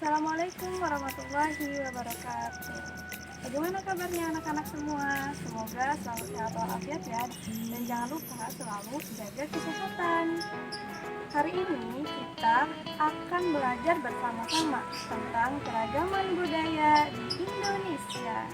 Assalamualaikum warahmatullahi wabarakatuh. Bagaimana kabarnya anak-anak semua? Semoga selalu sehat walafiat ya. Dan jangan lupa selalu jaga kesehatan. Hari ini kita akan belajar bersama-sama tentang keragaman budaya di Indonesia.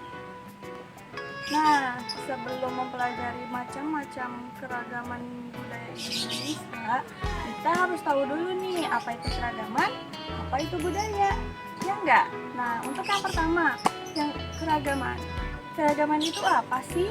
Nah, sebelum mempelajari macam-macam keragaman budaya di Indonesia, kita harus tahu dulu nih apa itu keragaman, apa itu budaya, ya enggak? Nah, untuk yang pertama, yang keragaman. Keragaman itu apa sih?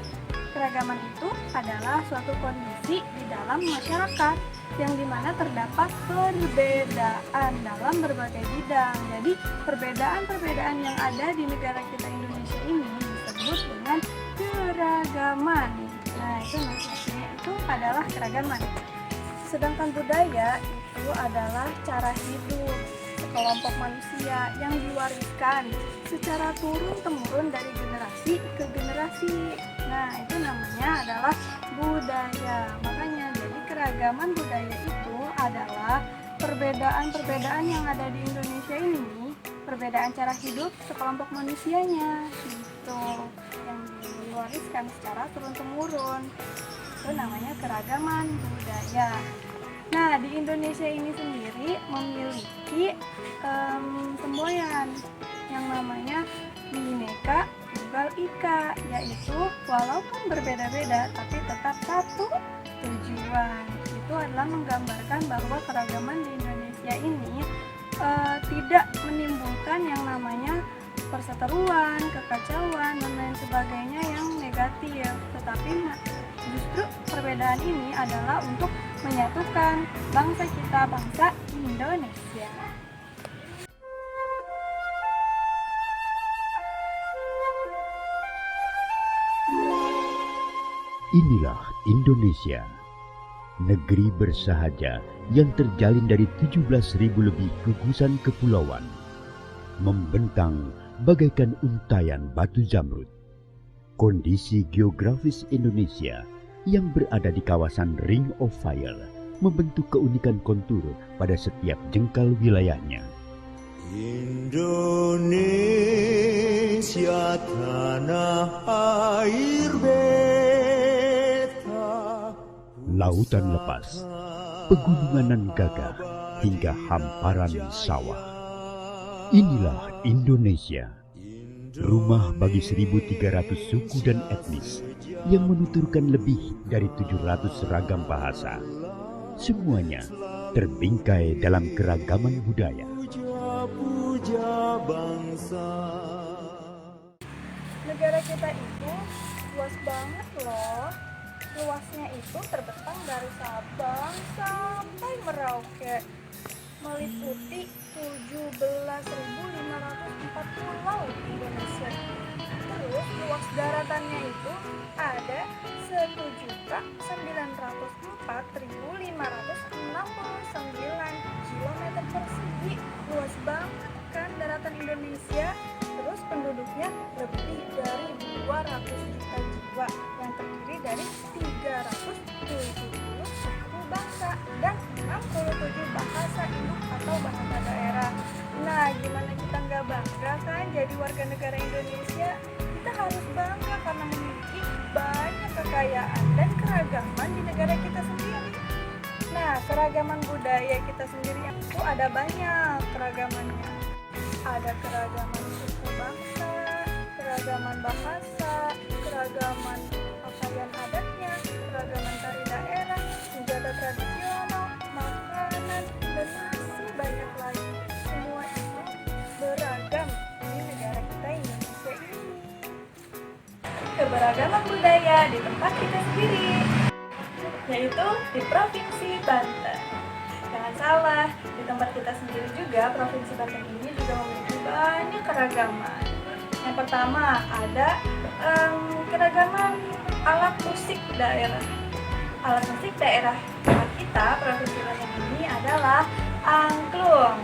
Keragaman itu adalah suatu kondisi di dalam masyarakat yang dimana terdapat perbedaan dalam berbagai bidang. Jadi, perbedaan-perbedaan yang ada di negara kita Indonesia ini disebut dengan keragaman. Nah, itu maksudnya itu adalah keragaman. Sedangkan budaya itu adalah cara hidup sekelompok manusia yang diwariskan secara turun-temurun dari generasi ke generasi. Nah, itu namanya adalah budaya. Makanya jadi keragaman budaya itu adalah perbedaan-perbedaan yang ada di Indonesia ini, perbedaan cara hidup sekelompok manusianya gitu, yang diwariskan secara turun-temurun. Itu namanya keragaman budaya. Nah, di Indonesia ini sendiri memiliki semboyan yang namanya Bhinneka Tunggal Ika, yaitu walaupun berbeda-beda tapi tetap satu tujuan. Itu adalah menggambarkan bahwa keragaman di Indonesia ini tidak menimbulkan yang namanya perseteruan, kekacauan, dan lain sebagainya yang negatif, tetapi justru perbedaan ini adalah untuk menyatukan bangsa kita, bangsa Indonesia. Inilah Indonesia, negeri bersahaja yang terjalin dari 17.000 lebih gugusan kepulauan, membentang bagaikan untayan batu zamrud. Kondisi geografis Indonesia yang berada di kawasan Ring of Fire membentuk keunikan kontur pada setiap jengkal wilayahnya. Indonesia tanah air beta, Lautan lepas, pegunungan nan gagah, hingga hamparan sawah. Inilah Indonesia, rumah bagi 1.300 suku dan etnis yang menuturkan lebih dari 700 ragam bahasa. Semuanya terbingkai dalam keragaman budaya. puja bangsa. Negara kita itu luas banget loh. Luasnya itu terbentang dari Sabang sampai Merauke, meliputi 17.504 pulau di Indonesia. Terus luas daratannya itu ada 1.904.569 km persegi. Luas banget kan daratan Indonesia. Terus penduduknya lebih dari 200 juta jiwa yang terdiri dari 370 suku bangsa dan 67 bahasa induk atau bahasa daerah. Nah, gimana kita nggak bangga kan jadi warga negara Indonesia? Kita harus bangga karena memiliki banyak kekayaan dan keragaman di negara kita sendiri. Nah, keragaman budaya kita sendiri itu ada banyak keragamannya. Ada keragaman suku bangsa, keragaman bahasa, keragaman pakaian adatnya, keragaman tari daerah, senjata tradisional, makanan, dan masih banyak lagi. Semua itu beragam di negara kita Indonesia ini. Keberagaman budaya di tempat kita sendiri, yaitu di Provinsi Banten. Jangan salah, di tempat kita sendiri juga, Provinsi Banten ini juga memiliki banyak keragaman. Yang pertama ada keragaman alat musik daerah. Alat musik daerah tempat kita, Provinsi Banten ini adalah angklung.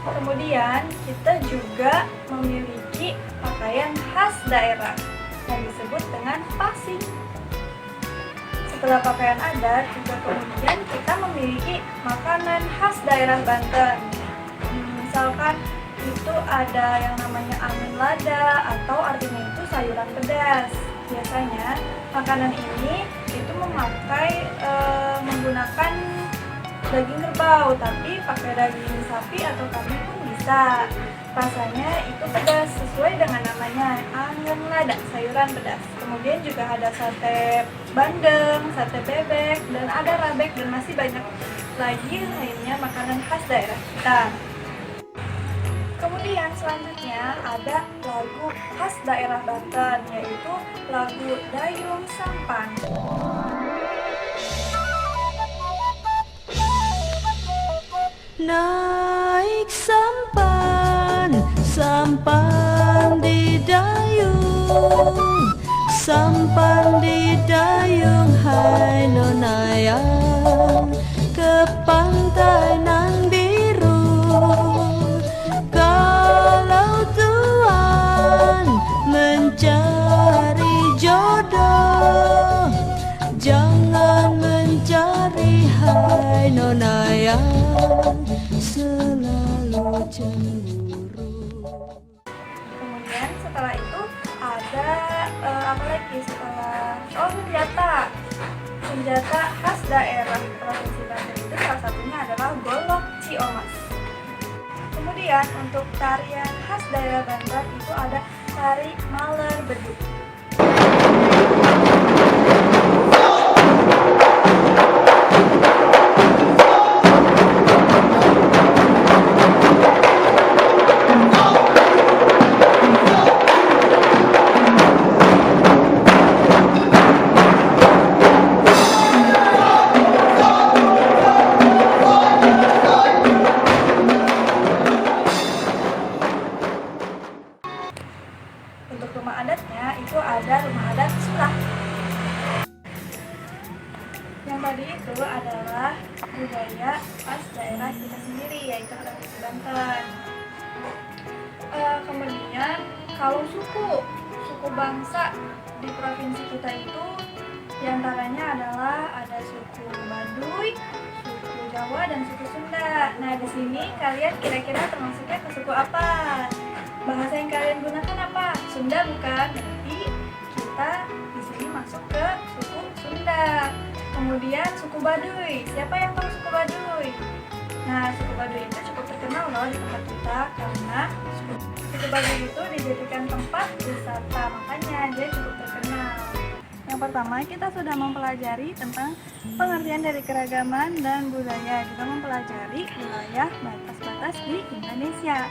Kemudian kita juga memiliki pakaian khas daerah yang disebut dengan pasing. Setelah pakaian adat, juga kemudian kita memiliki makanan khas daerah Banten. Misalkan itu ada yang namanya angin lada atau artinya itu sayuran pedas. Biasanya makanan ini itu menggunakan daging kerbau, tapi pakai daging sapi atau kambing pun bisa. Rasanya itu pedas sesuai dengan namanya, angin lada, sayuran pedas. Kemudian juga ada sate bandeng, sate bebek, dan ada rabek, dan masih banyak lagi lainnya makanan khas daerah kita. Kemudian selanjutnya ada lagu khas daerah Banten, yaitu lagu Dayung Sampan. Naik sampan, sampan di dayung, sampan di dayung, hai nonayang, ke pantai nan biru. Kalau tuan mencari jodoh, jangan mencari, hai nonayang, selalu cemburu. Kemudian setelah itu ada apa lagi senjata khas daerah Provinsi Banten itu salah satunya adalah golok ciomas. Kemudian untuk tarian khas daerah Banten itu ada tari maler beduk. Untuk rumah adatnya itu ada rumah adat Surah. Yang tadi itu adalah budaya khas daerah kita sendiri, yaitu Provinsi Banten. Kemudian kalau suku bangsa di provinsi kita itu diantaranya adalah ada suku Baduy, suku Jawa, dan suku Sunda. Nah, di sini kalian kira-kira termasuknya ke suku apa? Bahasa yang kalian gunakan apa? Sunda bukan? Berarti kita di sini masuk ke suku Sunda. Kemudian suku Baduy. Siapa yang tahu suku Baduy? Nah, suku Baduy itu cukup terkenal loh di tempat kita karena suku Baduy itu dijadikan tempat wisata, makanya dia cukup terkenal. Yang pertama, kita sudah mempelajari tentang pengertian dari keragaman dan budaya, juga mempelajari wilayah batas-batas di Indonesia.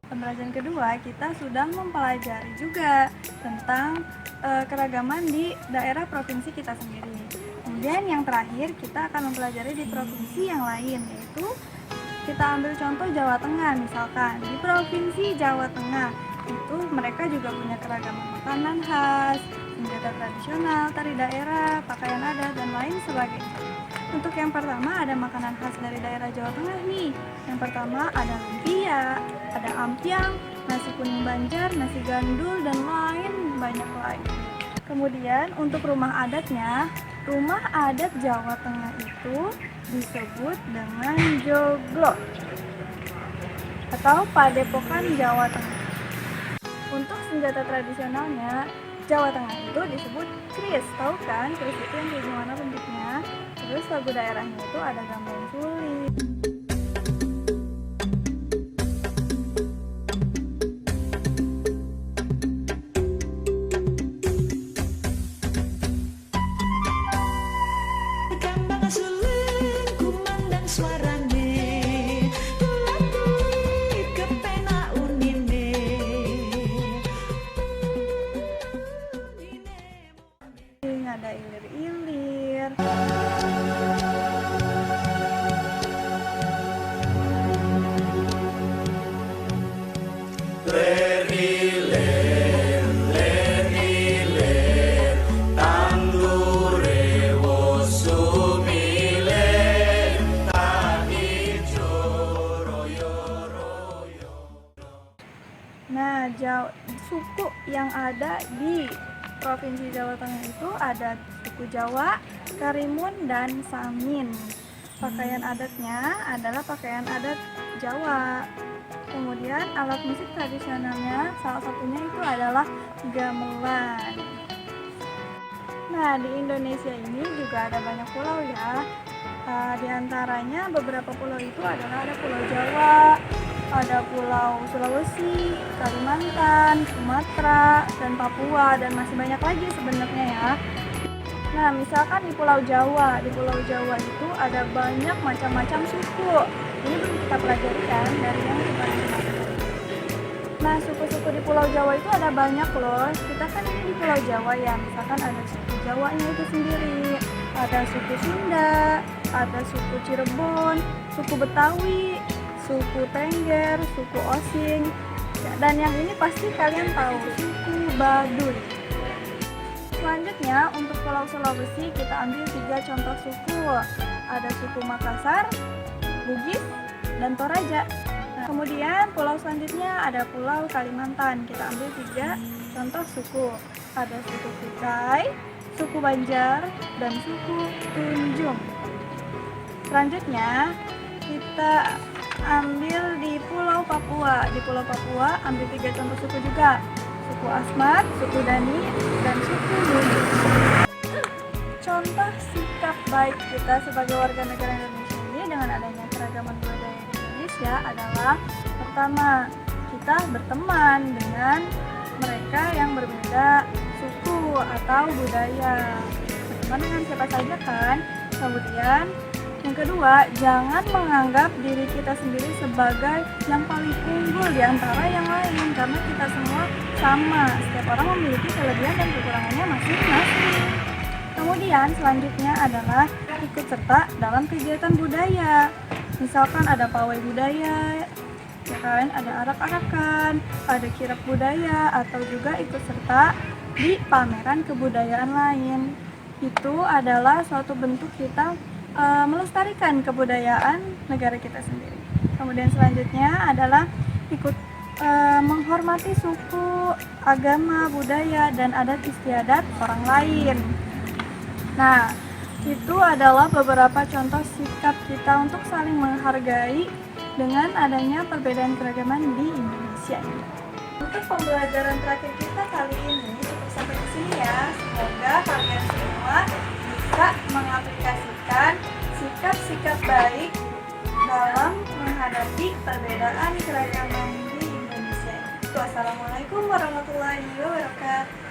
Pembelajaran kedua, kita sudah mempelajari juga tentang keragaman di daerah provinsi kita sendiri. Kemudian yang terakhir, kita akan mempelajari di provinsi yang lain, yaitu kita ambil contoh Jawa Tengah. Misalkan di provinsi Jawa Tengah itu mereka juga punya keragaman makanan khas, senjata tradisional, tari daerah, pakaian adat, dan lain sebagainya. Untuk yang pertama ada makanan khas dari daerah Jawa Tengah nih. Yang pertama ada lumpia, ada ampiang, nasi kuning Banjar, nasi gandul, dan lain banyak lain. Kemudian untuk rumah adatnya Rumah adat Jawa Tengah itu disebut dengan joglo atau padepokan Jawa Tengah. Untuk senjata tradisionalnya, Jawa Tengah itu disebut kris. Tahu kan kris itu yang kayak gimana bentuknya? Terus lagu daerahnya itu ada gamelan suling. Gambang suling kumandang suarane, tulang kulit kepena unine. Ada ilir-ilir. Nah, suku yang ada di Provinsi Jawa Tengah itu ada suku Jawa, Karimun, dan Samin. Pakaian adatnya adalah pakaian adat Jawa. Kemudian alat musik tradisionalnya salah satunya itu adalah gamelan. Nah, di Indonesia ini juga ada banyak pulau ya. Di antaranya beberapa pulau itu adalah ada Pulau Jawa, ada Pulau Sulawesi, Kalimantan, Sumatera, dan Papua, dan masih banyak lagi sebenarnya ya. Nah, misalkan di Pulau Jawa itu ada banyak macam-macam suku. Ini belum kita pelajari kan dari yang kita pelajari. Nah, suku-suku di Pulau Jawa itu ada banyak loh. Kita kan ini di Pulau Jawa ya, misalkan ada suku Jawanya itu sendiri, ada suku Sunda, ada suku Cirebon, suku Betawi, suku Tengger, suku Osing, dan yang ini pasti kalian tahu, suku Baduy. Selanjutnya untuk Pulau Sulawesi kita ambil 3 contoh suku. Ada suku Makassar, Bugis, dan Toraja. Nah, kemudian pulau selanjutnya ada Pulau Kalimantan. Kita ambil 3 contoh suku. Ada suku Kutai, suku Banjar, dan suku Tunjung. Selanjutnya kita ambil di Pulau Papua. Di Pulau Papua ambil 3 contoh suku juga. Suku Asmat, suku Dani, dan suku Lulu. Contoh sikap baik kita sebagai warga negara Indonesia ini dengan adanya keragaman budaya di Indonesia adalah pertama, kita berteman dengan mereka yang berbeda suku atau budaya. Berteman dengan siapa saja kan. Kemudian yang kedua, jangan menganggap diri kita sendiri sebagai yang paling unggul di antara yang lain, karena kita semua sama. Setiap orang memiliki kelebihan dan kekurangannya masing-masing. Kemudian selanjutnya adalah ikut serta dalam kegiatan budaya. Misalkan ada pawai budaya, ya kan, ada arak-arakan, ada kirap budaya, atau juga ikut serta di pameran kebudayaan lain. Itu adalah suatu bentuk kita melestarikan kebudayaan negara kita sendiri. Kemudian selanjutnya adalah ikut menghormati suku, agama, budaya, dan adat istiadat orang lain. Nah, itu adalah beberapa contoh sikap kita untuk saling menghargai dengan adanya perbedaan keragaman di Indonesia ini. Untuk pembelajaran terakhir kita kali ini cukup sampai di sini ya. Semoga kalian semua bisa mengaplikasikan sikap-sikap baik dalam menghadapi perbedaan keragaman di Indonesia. Wassalamualaikum warahmatullahi wabarakatuh.